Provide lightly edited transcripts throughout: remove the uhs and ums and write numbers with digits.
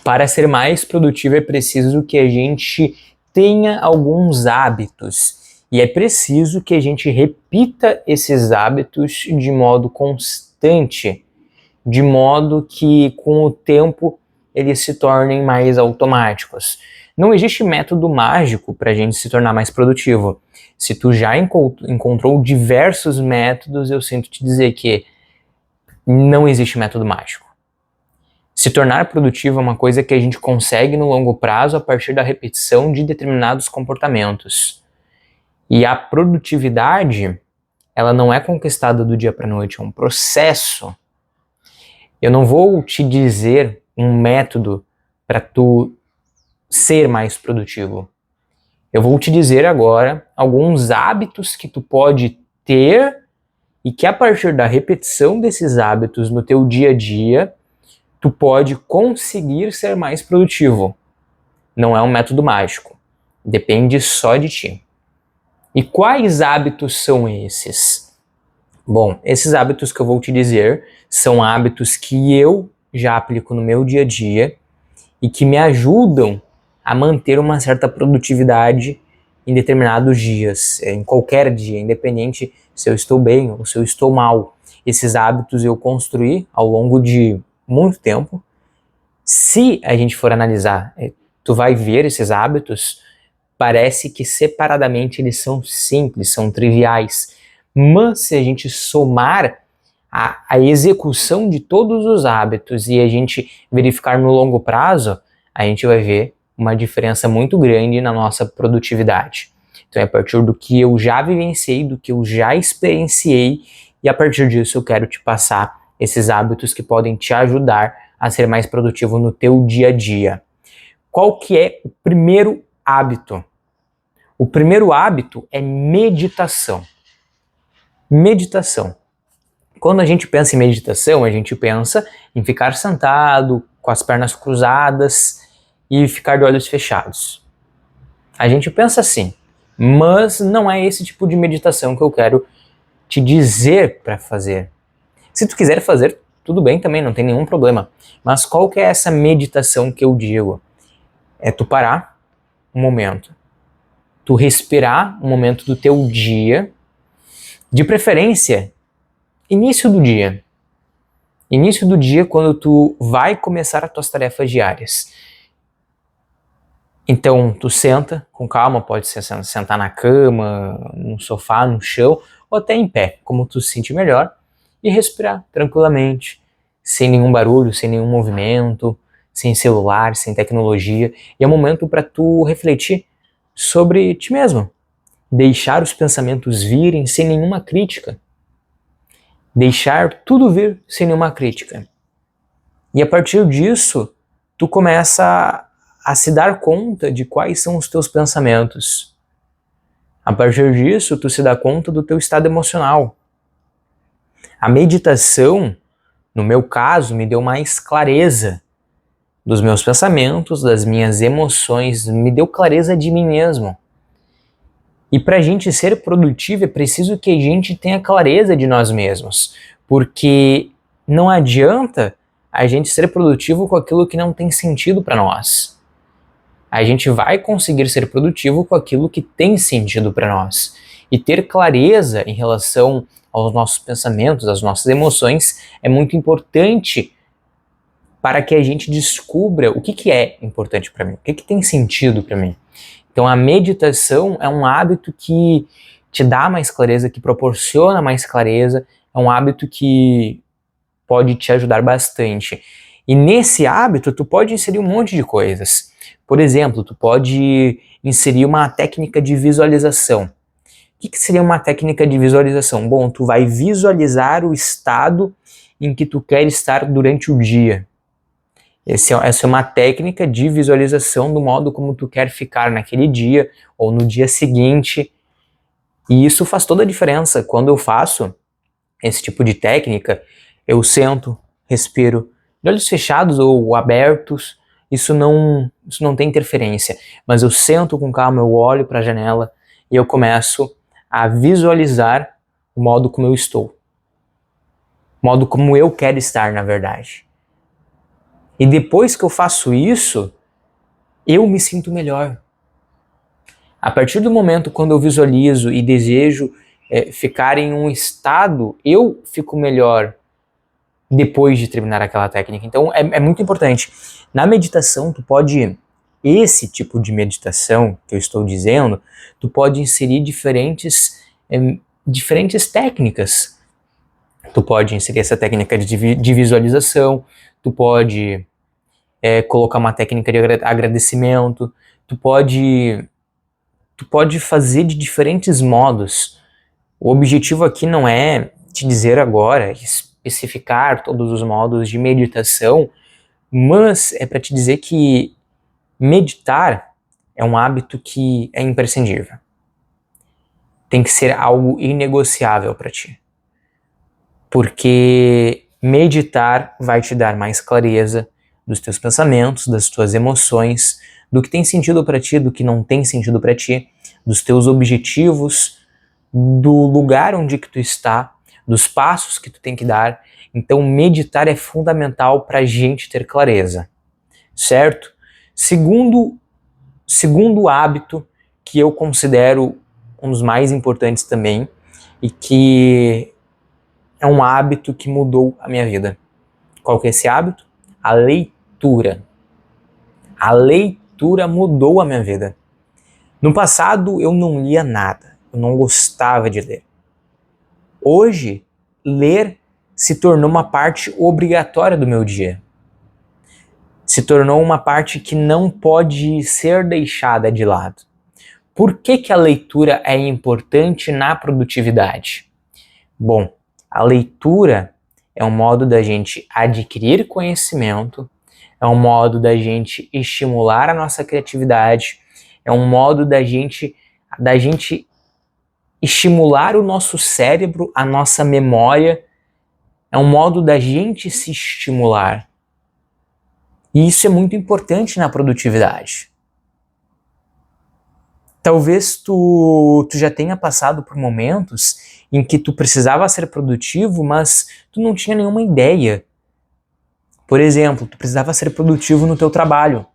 Para ser mais produtivo é preciso que a gente tenha alguns hábitos e é preciso que a gente repita esses hábitos de modo constante, de modo que com o tempo eles se tornem mais automáticos. Não existe método mágico para a gente se tornar mais produtivo. Se tu já encontrou diversos métodos, eu sinto te dizer que não existe método mágico. Se tornar produtivo é uma coisa que a gente consegue no longo prazo a partir da repetição de determinados comportamentos. E a produtividade, ela não é conquistada do dia para a noite, é um processo. Eu não vou te dizer um método para tu ser mais produtivo. Eu vou te dizer agora alguns hábitos que tu pode ter e que a partir da repetição desses hábitos no teu dia a dia, tu pode conseguir ser mais produtivo. Não é um método mágico. Depende só de ti. E quais hábitos são esses? Bom, esses hábitos que eu vou te dizer são hábitos que eu já aplico no meu dia a dia e que me ajudam a manter uma certa produtividade em determinados dias, em qualquer dia, independente se eu estou bem ou se eu estou mal. Esses hábitos eu construí ao longo de muito tempo. Se a gente for analisar, tu vai ver esses hábitos, parece que separadamente eles são simples, são triviais, mas se a gente somar a execução de todos os hábitos e a gente verificar no longo prazo, a gente vai ver uma diferença muito grande na nossa produtividade. Então é a partir do que eu já vivenciei, do que eu já experienciei, e a partir disso eu quero te passar esses hábitos que podem te ajudar a ser mais produtivo no teu dia a dia. Qual que é o primeiro hábito? O primeiro hábito é meditação. Meditação. Quando a gente pensa em meditação, a gente pensa em ficar sentado, com as pernas cruzadas e ficar de olhos fechados. A gente pensa assim, mas não é esse tipo de meditação que eu quero te dizer para fazer. Se tu quiser fazer, tudo bem também, não tem nenhum problema. Mas qual que é essa meditação que eu digo? É tu parar um momento, tu respirar um momento do teu dia, de preferência, início do dia. Início do dia quando tu vai começar as tuas tarefas diárias. Então, tu senta com calma, pode ser sentar na cama, no sofá, no chão, ou até em pé, como tu se sentir melhor, e respirar tranquilamente, sem nenhum barulho, sem nenhum movimento, sem celular, sem tecnologia. E é um momento para tu refletir sobre ti mesmo, deixar os pensamentos virem sem nenhuma crítica, deixar tudo vir sem nenhuma crítica. E a partir disso, tu começa a se dar conta de quais são os teus pensamentos. A partir disso, tu se dá conta do teu estado emocional. A meditação, no meu caso, me deu mais clareza dos meus pensamentos, das minhas emoções, me deu clareza de mim mesmo. E para a gente ser produtivo é preciso que a gente tenha clareza de nós mesmos, porque não adianta a gente ser produtivo com aquilo que não tem sentido para nós. A gente vai conseguir ser produtivo com aquilo que tem sentido para nós. E ter clareza em relação aos nossos pensamentos, às nossas emoções, é muito importante para que a gente descubra o que é importante para mim, o que tem sentido para mim. Então a meditação é um hábito que te dá mais clareza, que proporciona mais clareza, é um hábito que pode te ajudar bastante. E nesse hábito tu pode inserir um monte de coisas. Por exemplo, tu pode inserir uma técnica de visualização. O que seria uma técnica de visualização? Bom, tu vai visualizar o estado em que tu quer estar durante o dia. Essa é uma técnica de visualização do modo como tu quer ficar naquele dia ou no dia seguinte. E isso faz toda a diferença. Quando eu faço esse tipo de técnica, eu sento, respiro, de olhos fechados ou abertos, isso não tem interferência. Mas eu sento com calma, eu olho para a janela e eu começo a visualizar o modo como eu estou. O modo como eu quero estar, na verdade. E depois que eu faço isso, eu me sinto melhor. A partir do momento quando eu visualizo e desejo ficar em um estado, eu fico melhor depois de terminar aquela técnica. Então é muito importante. Na meditação, esse tipo de meditação que eu estou dizendo, tu pode inserir diferentes técnicas. Tu pode inserir essa técnica de visualização, tu pode colocar uma técnica de agradecimento, tu pode fazer de diferentes modos. O objetivo aqui não é te dizer agora, especificar todos os modos de meditação, mas é para te dizer que meditar é um hábito que é imprescindível. Tem que ser algo inegociável para ti. Porque meditar vai te dar mais clareza dos teus pensamentos, das tuas emoções, do que tem sentido para ti, do que não tem sentido para ti, dos teus objetivos, do lugar onde que tu está, dos passos que tu tem que dar. Então meditar é fundamental para a gente ter clareza, certo? Segundo hábito que eu considero um dos mais importantes também e que é um hábito que mudou a minha vida. Qual que é esse hábito? A leitura. A leitura mudou a minha vida. No passado eu não lia nada, eu não gostava de ler. Hoje, ler se tornou uma parte obrigatória do meu dia. Se tornou uma parte que não pode ser deixada de lado. Por que a leitura é importante na produtividade? Bom, a leitura é um modo da gente adquirir conhecimento, é um modo da gente estimular a nossa criatividade, é um modo da gente estimular o nosso cérebro, a nossa memória, é um modo da gente se estimular. E isso é muito importante na produtividade. Talvez tu já tenha passado por momentos em que tu precisava ser produtivo, mas tu não tinha nenhuma ideia. Por exemplo, tu precisava ser produtivo no teu trabalho,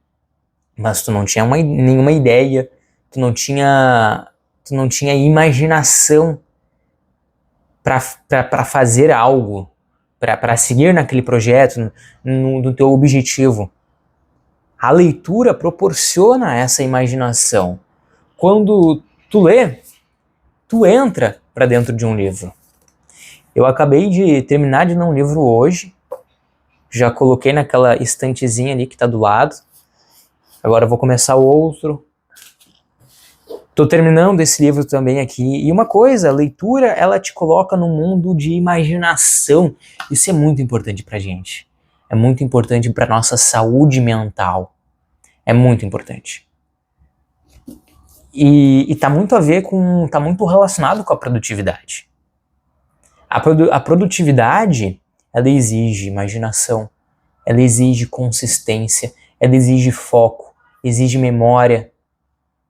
mas tu não tinha nenhuma ideia, tu não tinha imaginação para fazer algo, para seguir naquele projeto, no teu objetivo. A leitura proporciona essa imaginação. Quando tu lê, tu entra para dentro de um livro. Eu acabei de terminar de ler um livro hoje, já coloquei naquela estantezinha ali que está do lado. Agora eu vou começar outro. Estou terminando esse livro também aqui. E uma coisa, a leitura, ela te coloca num mundo de imaginação. Isso é muito importante pra gente. É muito importante pra nossa saúde mental. É muito importante. E tá muito tá muito relacionado com a produtividade. A produtividade, ela exige imaginação, ela exige consistência, ela exige foco, exige memória,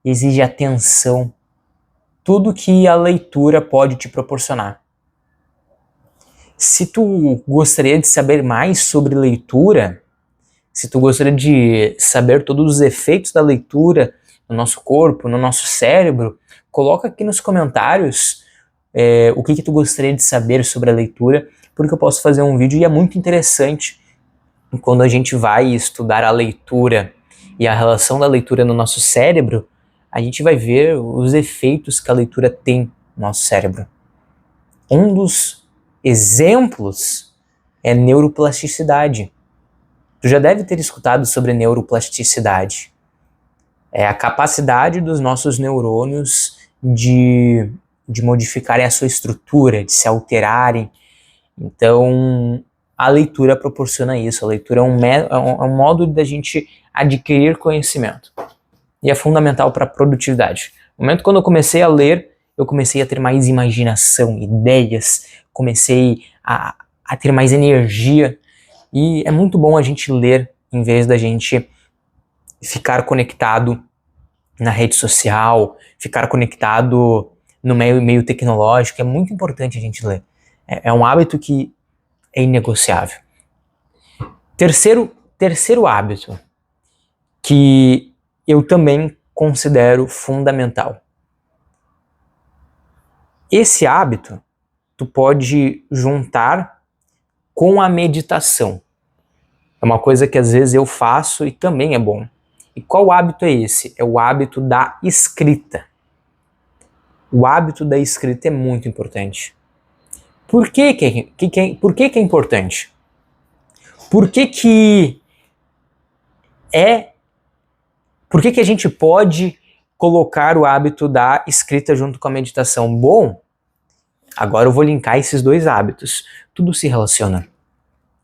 exige atenção. Tudo que a leitura pode te proporcionar. Se tu gostaria de saber mais sobre leitura, se tu gostaria de saber todos os efeitos da leitura no nosso corpo, no nosso cérebro, coloca aqui nos comentários o que tu gostaria de saber sobre a leitura, porque eu posso fazer um vídeo e é muito interessante quando a gente vai estudar a leitura e a relação da leitura no nosso cérebro, a gente vai ver os efeitos que a leitura tem no nosso cérebro. Um dos exemplos é neuroplasticidade. Tu já deve ter escutado sobre neuroplasticidade. É a capacidade dos nossos neurônios de modificarem a sua estrutura, de se alterarem. Então, a leitura proporciona isso. A leitura é um modo da gente adquirir conhecimento. E é fundamental para a produtividade. No momento quando eu comecei a ler, eu comecei a ter mais imaginação, ideias, comecei a ter mais energia. E é muito bom a gente ler em vez da gente ficar conectado na rede social, ficar conectado no meio tecnológico. É muito importante a gente ler. É um hábito que é inegociável. Terceiro terceiro hábito que eu também considero fundamental. Esse hábito tu pode juntar com a meditação. É uma coisa que às vezes eu faço e também é bom. E qual hábito é esse? É o hábito da escrita. O hábito da escrita é muito importante. Por que é importante? Por que a gente pode colocar o hábito da escrita junto com a meditação? Bom, agora eu vou linkar esses dois hábitos. Tudo se relaciona,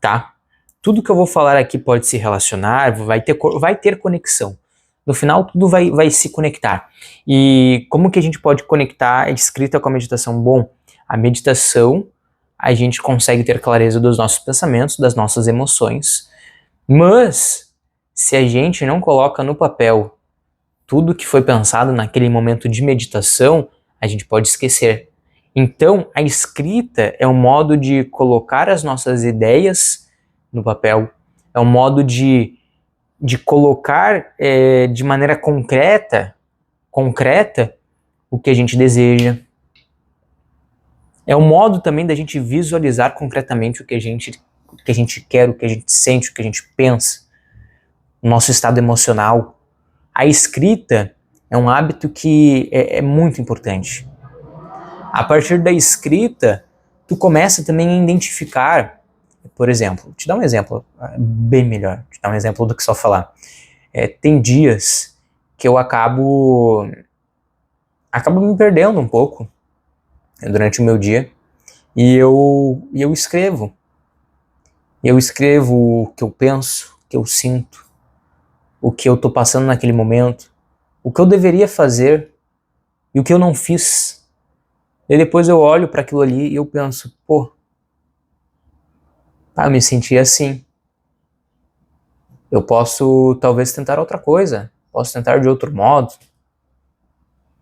tá? Tudo que eu vou falar aqui pode se relacionar, vai ter conexão. No final, tudo vai se conectar. E como que a gente pode conectar a escrita com a meditação? Bom, a meditação, a gente consegue ter clareza dos nossos pensamentos, das nossas emoções, mas se a gente não coloca no papel tudo que foi pensado naquele momento de meditação, a gente pode esquecer. Então, a escrita é um modo de colocar as nossas ideias no papel, é um modo de colocar de maneira concreta o que a gente deseja. É um modo também da gente visualizar concretamente o que a gente quer, o que a gente sente, o que a gente pensa, o nosso estado emocional. A escrita é um hábito que é muito importante. A partir da escrita, tu começa também a identificar, por exemplo, te dar um exemplo bem melhor, te dar um exemplo do que só falar. Tem dias que eu acabo me perdendo um pouco durante o meu dia e eu escrevo. Eu escrevo o que eu penso, o que eu sinto, o que eu tô passando naquele momento, o que eu deveria fazer e o que eu não fiz. E depois eu olho para aquilo ali e eu penso, eu me senti assim. Eu posso talvez tentar outra coisa, posso tentar de outro modo.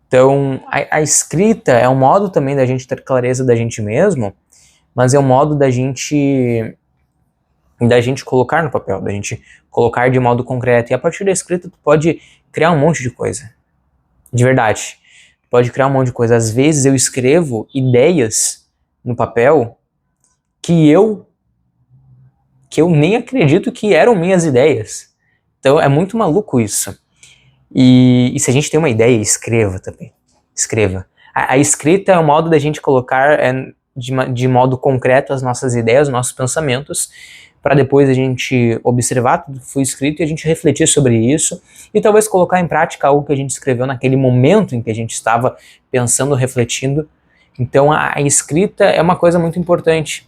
Então, a escrita é um modo também da gente ter clareza da gente mesmo, mas é um modo da gente colocar no papel, da gente colocar de modo concreto. E a partir da escrita tu pode criar um monte de coisa. De verdade. Tu pode criar um monte de coisa. Às vezes eu escrevo ideias no papel que eu nem acredito que eram minhas ideias. Então é muito maluco isso. E se a gente tem uma ideia, escreva também. Escreva. A escrita é um modo da gente colocar de modo concreto as nossas ideias, os nossos pensamentos, para depois a gente observar tudo que foi escrito e a gente refletir sobre isso e talvez colocar em prática algo que a gente escreveu naquele momento em que a gente estava pensando, refletindo. Então a escrita é uma coisa muito importante.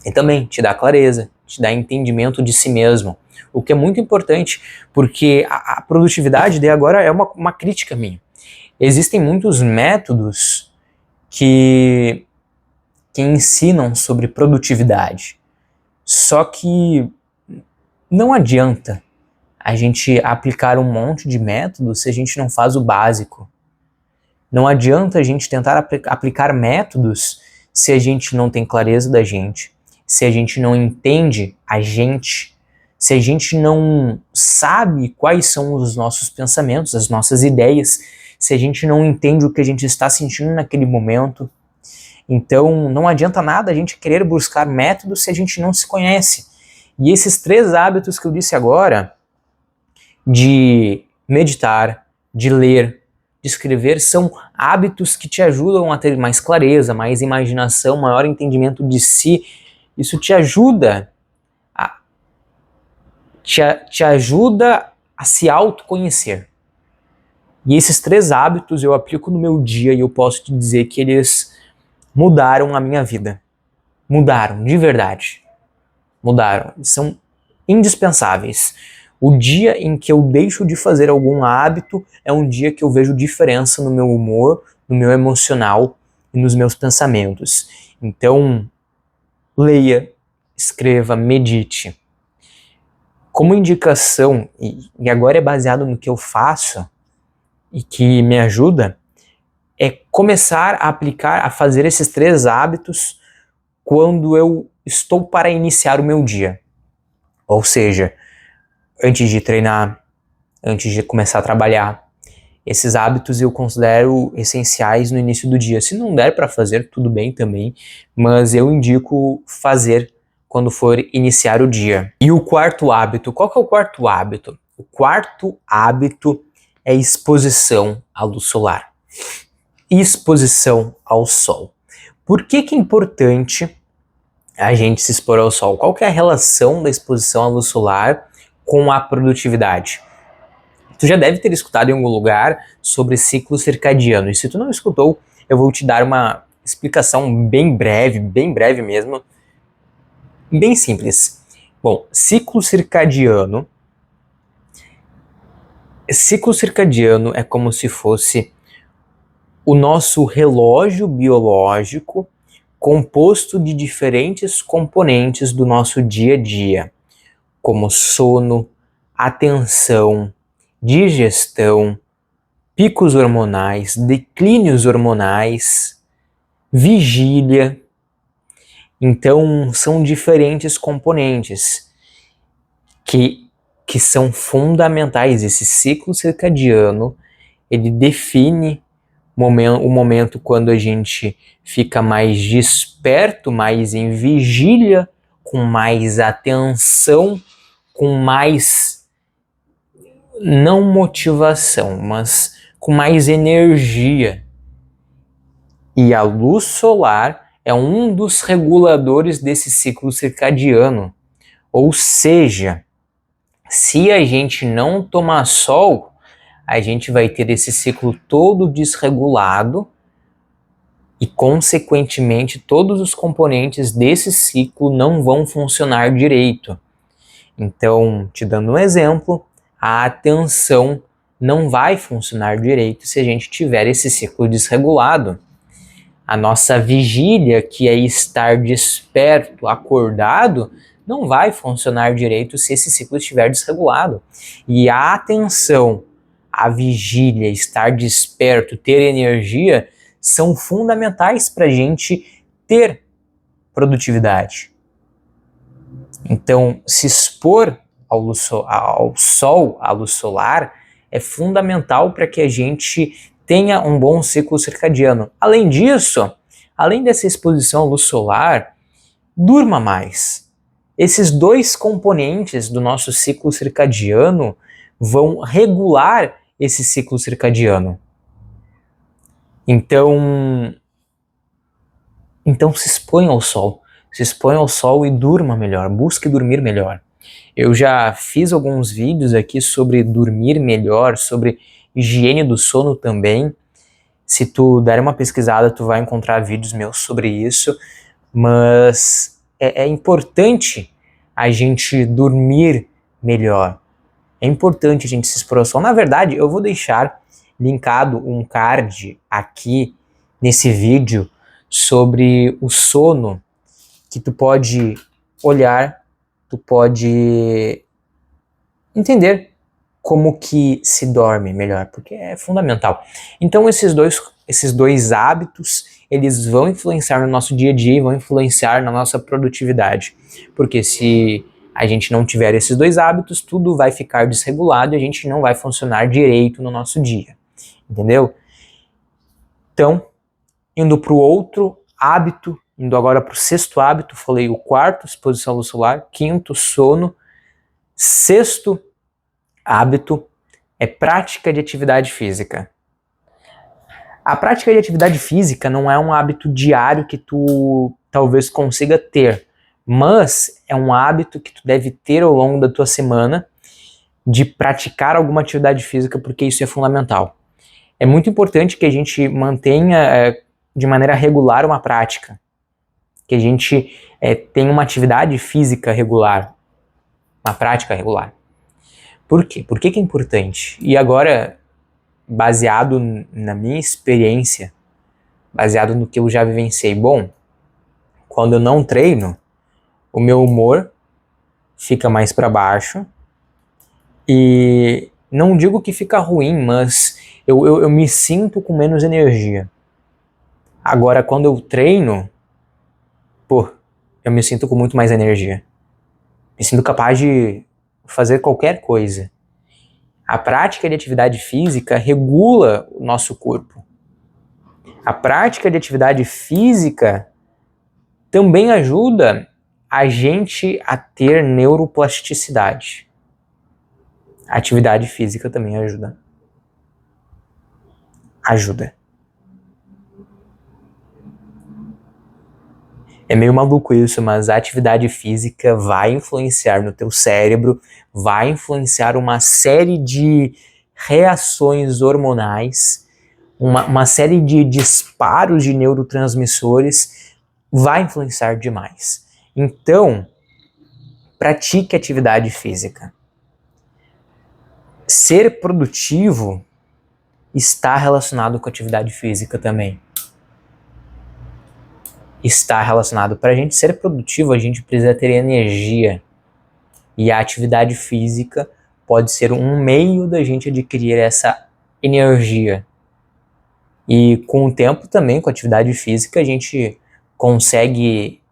E também te dá clareza, te dá entendimento de si mesmo, o que é muito importante, porque a produtividade daí agora é uma crítica minha. Existem muitos métodos que ensinam sobre produtividade, só que não adianta a gente aplicar um monte de métodos se a gente não faz o básico. Não adianta a gente tentar aplicar métodos se a gente não tem clareza da gente, se a gente não entende a gente, se a gente não sabe quais são os nossos pensamentos, as nossas ideias, se a gente não entende o que a gente está sentindo naquele momento. Então não adianta nada a gente querer buscar métodos se a gente não se conhece. E esses 3 hábitos que eu disse agora, de meditar, de ler, de escrever, são hábitos que te ajudam a ter mais clareza, mais imaginação, maior entendimento de si. Isso te ajuda a se autoconhecer. E esses 3 hábitos eu aplico no meu dia e eu posso te dizer que eles mudaram a minha vida. Mudaram, de verdade. Mudaram. São indispensáveis. O dia em que eu deixo de fazer algum hábito é um dia que eu vejo diferença no meu humor, no meu emocional e nos meus pensamentos. Então, leia, escreva, medite. Como indicação, e agora é baseado no que eu faço e que me ajuda, é começar a aplicar, a fazer esses 3 hábitos quando eu estou para iniciar o meu dia. Ou seja, antes de treinar, antes de começar a trabalhar. Esses hábitos eu considero essenciais no início do dia. Se não der para fazer, tudo bem também, mas eu indico fazer quando for iniciar o dia. E o quarto hábito, qual que é o quarto hábito? O quarto hábito é exposição à luz solar. Exposição ao sol. Por que que é importante a gente se expor ao sol? Qual que é a relação da exposição à luz solar com a produtividade? Tu já deve ter escutado em algum lugar sobre ciclo circadiano, e se tu não escutou, eu vou te dar uma explicação bem breve mesmo, bem simples. Bom, ciclo circadiano é como se fosse o nosso relógio biológico composto de diferentes componentes do nosso dia a dia, como sono, atenção, digestão, picos hormonais, declínios hormonais, vigília. Então, são diferentes componentes que são fundamentais. Esse ciclo circadiano, ele define o momento quando a gente fica mais desperto, mais em vigília, com mais atenção, com mais, não motivação, mas com mais energia. E a luz solar é um dos reguladores desse ciclo circadiano. Ou seja, se a gente não tomar sol, a gente vai ter esse ciclo todo desregulado e, consequentemente, todos os componentes desse ciclo não vão funcionar direito. Então, te dando um exemplo, a atenção não vai funcionar direito se a gente tiver esse ciclo desregulado. A nossa vigília, que é estar desperto, acordado, não vai funcionar direito se esse ciclo estiver desregulado. E a atenção, a vigília, estar desperto, ter energia, são fundamentais para a gente ter produtividade. Então, se expor ao sol, à luz solar, é fundamental para que a gente tenha um bom ciclo circadiano. Além disso, além dessa exposição à luz solar, durma mais. Esses dois componentes do nosso ciclo circadiano vão regular esse ciclo circadiano. Então se exponha ao sol. Se exponha ao sol e durma melhor. Busque dormir melhor. Eu já fiz alguns vídeos aqui sobre dormir melhor, sobre higiene do sono também. Se tu der uma pesquisada, tu vai encontrar vídeos meus sobre isso. Mas é importante a gente dormir melhor. É importante a gente se expor ao sol. Na verdade, eu vou deixar linkado um card aqui nesse vídeo sobre o sono, que tu pode olhar, tu pode entender como que se dorme melhor, porque é fundamental. Então esses dois hábitos, eles vão influenciar no nosso dia a dia e vão influenciar na nossa produtividade. Porque se a gente não tiver esses dois hábitos, tudo vai ficar desregulado e a gente não vai funcionar direito no nosso dia. Entendeu? Então, indo para o outro hábito, indo agora para o sexto hábito, falei o quarto, exposição à luz solar, quinto, sono, sexto hábito é prática de atividade física. A prática de atividade física não é um hábito diário que tu talvez consiga ter, mas é um hábito que tu deve ter ao longo da tua semana de praticar alguma atividade física, porque isso é fundamental. É muito importante que a gente mantenha de maneira regular uma prática, que a gente tenha uma atividade física regular, uma prática regular. Por quê? Por que é importante? E agora, baseado na minha experiência, baseado no que eu já vivenciei, bom, quando eu não treino, o meu humor fica mais para baixo e não digo que fica ruim, mas eu me sinto com menos energia. Agora, quando eu treino, eu me sinto com muito mais energia. Me sinto capaz de fazer qualquer coisa. A prática de atividade física regula o nosso corpo. A prática de atividade física também ajuda a gente a ter neuroplasticidade. A atividade física também ajuda. É meio maluco isso, mas a atividade física vai influenciar no teu cérebro, vai influenciar uma série de reações hormonais, uma série de disparos de neurotransmissores, vai influenciar demais. Então, pratique atividade física. Ser produtivo está relacionado com atividade física também. Está relacionado. Para a gente ser produtivo, a gente precisa ter energia. E a atividade física pode ser um meio da gente adquirir essa energia. E com o tempo também, com a atividade física, a gente consegue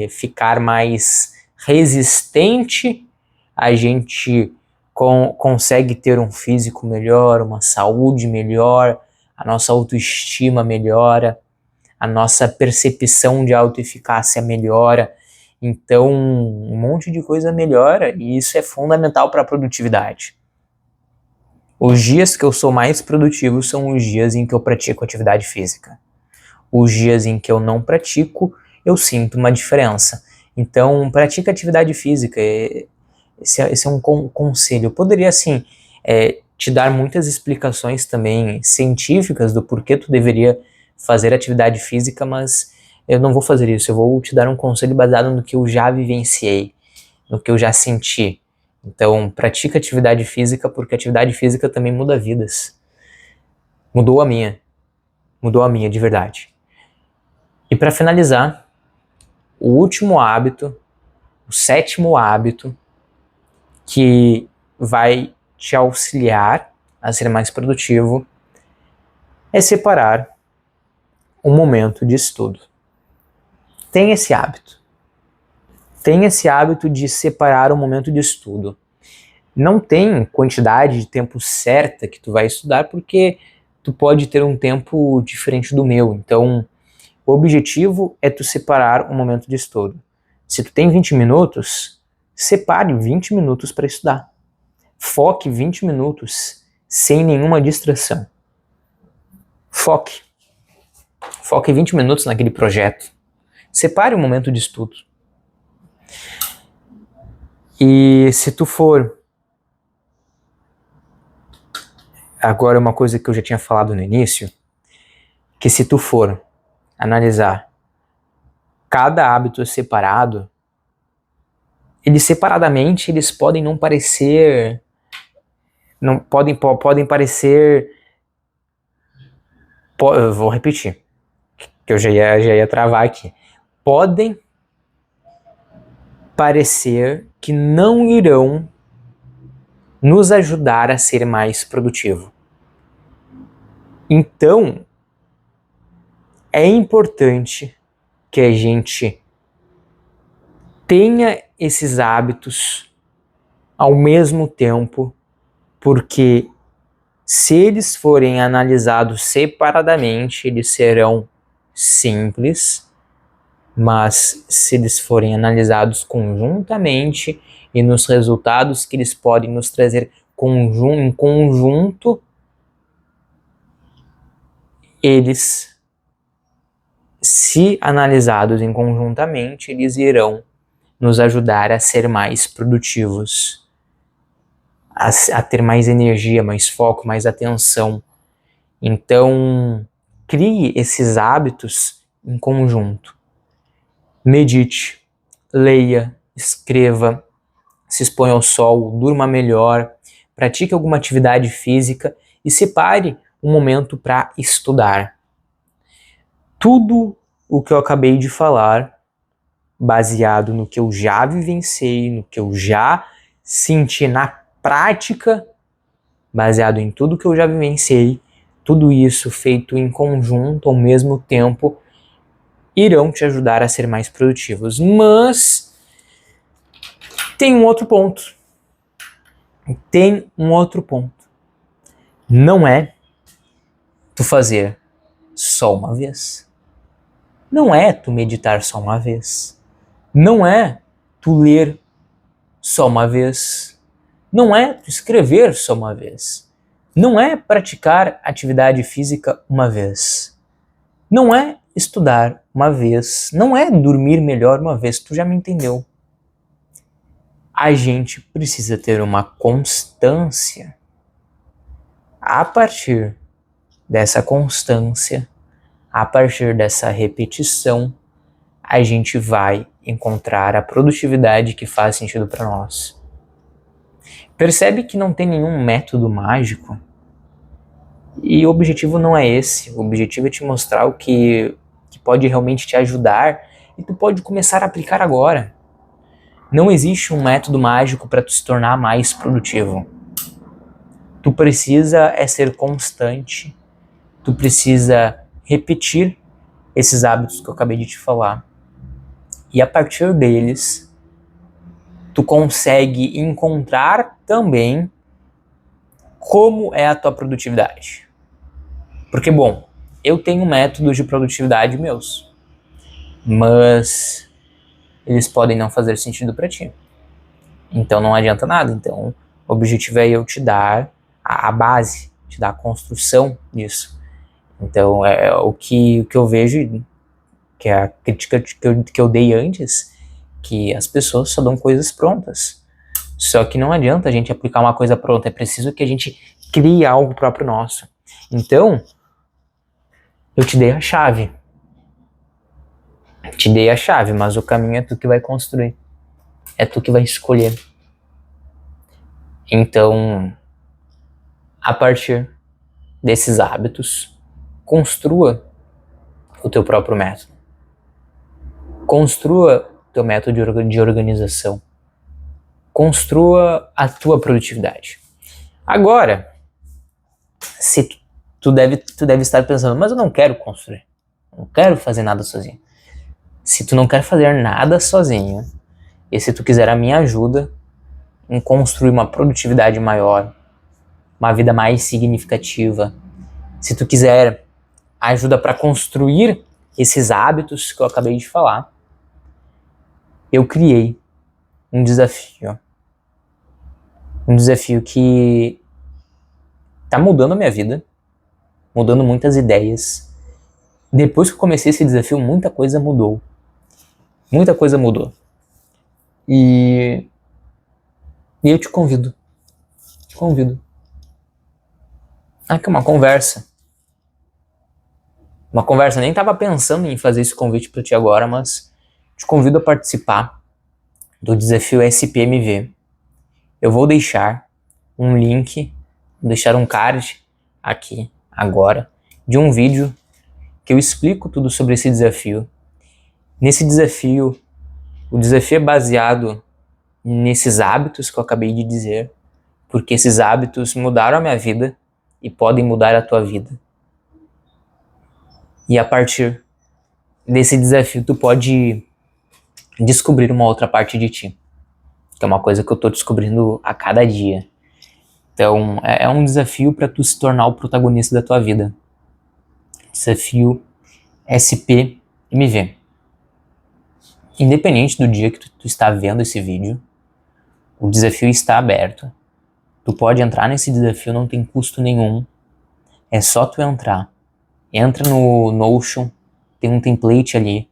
ficar mais resistente, a gente consegue ter um físico melhor, uma saúde melhor, a nossa autoestima melhora, a nossa percepção de autoeficácia melhora. Então, um monte de coisa melhora e isso é fundamental para a produtividade. Os dias que eu sou mais produtivo são os dias em que eu pratico atividade física. Os dias em que eu não pratico, eu sinto uma diferença. Então, pratica atividade física. Esse é um conselho. Eu poderia, assim, te dar muitas explicações também científicas do porquê tu deveria fazer atividade física, mas eu não vou fazer isso. Eu vou te dar um conselho baseado no que eu já vivenciei, no que eu já senti. Então, pratica atividade física, porque atividade física também muda vidas. Mudou a minha de verdade. E para finalizar, o último hábito, o 7º hábito, que vai te auxiliar a ser mais produtivo, é separar um momento de estudo. Tenha esse hábito. Tenha esse hábito de separar um momento de estudo. Não tem quantidade de tempo certa que tu vai estudar, porque tu pode ter um tempo diferente do meu. Então, o objetivo é tu separar um momento de estudo. Se tu tem 20 minutos, separe 20 minutos para estudar. Foque 20 minutos sem nenhuma distração. Foque 20 minutos naquele projeto. Separe um momento de estudo. E se tu for... Agora, uma coisa que eu já tinha falado no início, que se tu for analisar cada hábito separado, eles separadamente, eles podem não parecer... podem parecer... eu vou repetir, que eu já ia travar aqui. Podem parecer que não irão nos ajudar a ser mais produtivo. Então, é importante que a gente tenha esses hábitos ao mesmo tempo, porque se eles forem analisados separadamente, eles serão simples, mas se eles forem analisados conjuntamente e nos resultados que eles podem nos trazer em conjunto, eles, se analisados em conjuntamente, eles irão nos ajudar a ser mais produtivos, a ter mais energia, mais foco, mais atenção. Então, crie esses hábitos em conjunto. Medite, leia, escreva, se exponha ao sol, durma melhor, pratique alguma atividade física e separe um momento para estudar. Tudo o que eu acabei de falar, baseado no que eu já vivenciei, no que eu já senti na prática, baseado em tudo que eu já vivenciei, tudo isso feito em conjunto ao mesmo tempo, irão te ajudar a ser mais produtivos. Mas tem um outro ponto. tem um outro ponto. Não é tu fazer só uma vez. Não é tu meditar só uma vez. Não é tu ler só uma vez. Não é tu escrever só uma vez. Não é praticar atividade física uma vez. Não é estudar uma vez. Não é dormir melhor uma vez. Tu já me entendeu. A gente precisa ter uma constância. A partir dessa constância, a partir dessa repetição, a gente vai encontrar a produtividade que faz sentido para nós. Percebe que não tem nenhum método mágico? E o objetivo não é esse. O objetivo é te mostrar o que pode realmente te ajudar e tu pode começar a aplicar agora. Não existe um método mágico para tu se tornar mais produtivo. Tu precisa ser constante. Tu precisa repetir esses hábitos que eu acabei de te falar. E a partir deles, tu consegue encontrar também como é a tua produtividade. Porque, bom, eu tenho métodos de produtividade meus, mas eles podem não fazer sentido para ti. Então não adianta nada. Então o objetivo é eu te dar a base, te dar a construção disso. Então é o que eu vejo, que é a crítica que eu dei antes, que as pessoas só dão coisas prontas. Só que não adianta a gente aplicar uma coisa pronta, é preciso que a gente crie algo próprio nosso. Então, eu te dei a chave. Te dei a chave, mas o caminho é tu que vai construir. É tu que vai escolher. Então, a partir desses hábitos, construa o teu próprio método. Construa o teu método de organização. Construa a tua produtividade. Agora, se tu deve estar pensando, mas eu não quero construir. Não quero fazer nada sozinho. Se tu não quer fazer nada sozinho, e se tu quiser a minha ajuda em construir uma produtividade maior, uma vida mais significativa, se tu quiser ajuda para construir esses hábitos que eu acabei de falar, eu criei um desafio. Um desafio que tá mudando a minha vida, mudando muitas ideias. Depois que eu comecei esse desafio, muita coisa mudou. Muita coisa mudou. E eu te convido. Aqui uma conversa. Nem estava pensando em fazer esse convite para ti agora, mas te convido a participar do desafio SPMV. Eu vou deixar um link, vou deixar um card aqui agora de um vídeo que eu explico tudo sobre esse desafio. Nesse desafio, o desafio é baseado nesses hábitos que eu acabei de dizer, porque esses hábitos mudaram a minha vida e podem mudar a tua vida. E a partir desse desafio, tu pode descobrir uma outra parte de ti, que é uma coisa que eu tô descobrindo a cada dia. Então, é um desafio para tu se tornar o protagonista da tua vida. Desafio SPMV. Independente do dia que tu está vendo esse vídeo, o desafio está aberto. Tu pode entrar nesse desafio, não tem custo nenhum. É só tu entrar. Entra no Notion, tem um template ali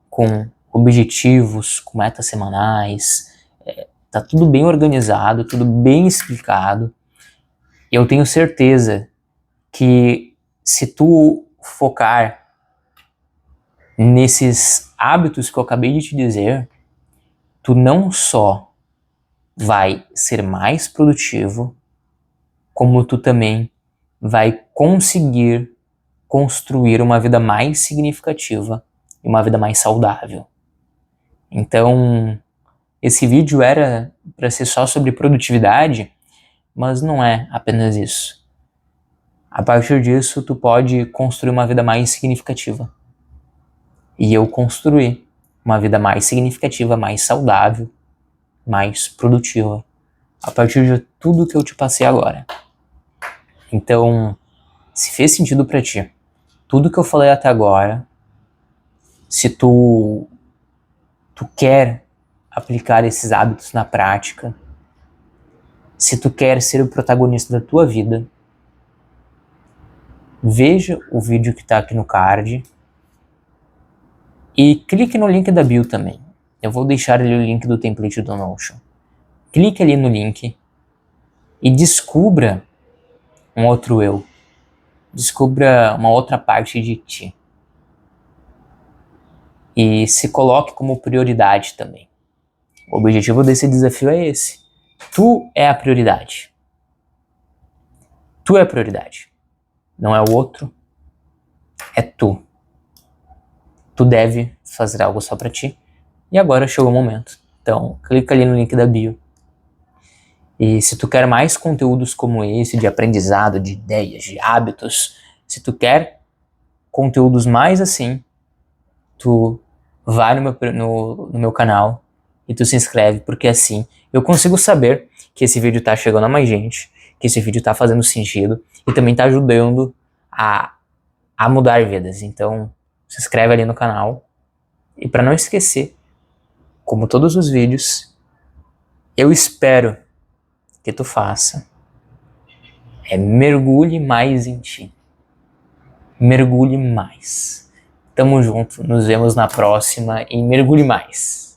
com objetivos, com metas semanais. Tá tudo bem organizado, tudo bem explicado. E eu tenho certeza que se tu focar nesses hábitos que eu acabei de te dizer, tu não só vai ser mais produtivo, como tu também vai conseguir construir uma vida mais significativa e uma vida mais saudável. Então, esse vídeo era para ser só sobre produtividade, mas não é apenas isso. A partir disso, tu pode construir uma vida mais significativa. E eu construí uma vida mais significativa, mais saudável, mais produtiva, a partir tudo que eu te passei agora. Então, se fez sentido pra ti, tudo que eu falei até agora, se tu quer aplicar esses hábitos na prática, se tu quer ser o protagonista da tua vida, veja o vídeo que tá aqui no card e clique no link da bio também. Eu vou deixar ali o link do template do Notion. Clique ali no link e descubra um outro eu. Descubra uma outra parte de ti. E se coloque como prioridade também. O objetivo desse desafio é esse. Tu é a prioridade. Tu é a prioridade. Não é o outro. É tu. Tu deve fazer algo só pra ti. E agora chegou o momento. Então, clica ali no link da bio. E se tu quer mais conteúdos como esse, de aprendizado, de ideias, de hábitos, se tu quer conteúdos mais assim, tu vai no meu canal e tu se inscreve, porque assim eu consigo saber que esse vídeo tá chegando a mais gente, que esse vídeo tá fazendo sentido e também tá ajudando a mudar vidas. Então, se inscreve ali no canal. E para não esquecer, como todos os vídeos, eu espero que tu faça mergulhe mais em ti. Mergulhe mais. Tamo junto, nos vemos na próxima e mergulhe mais.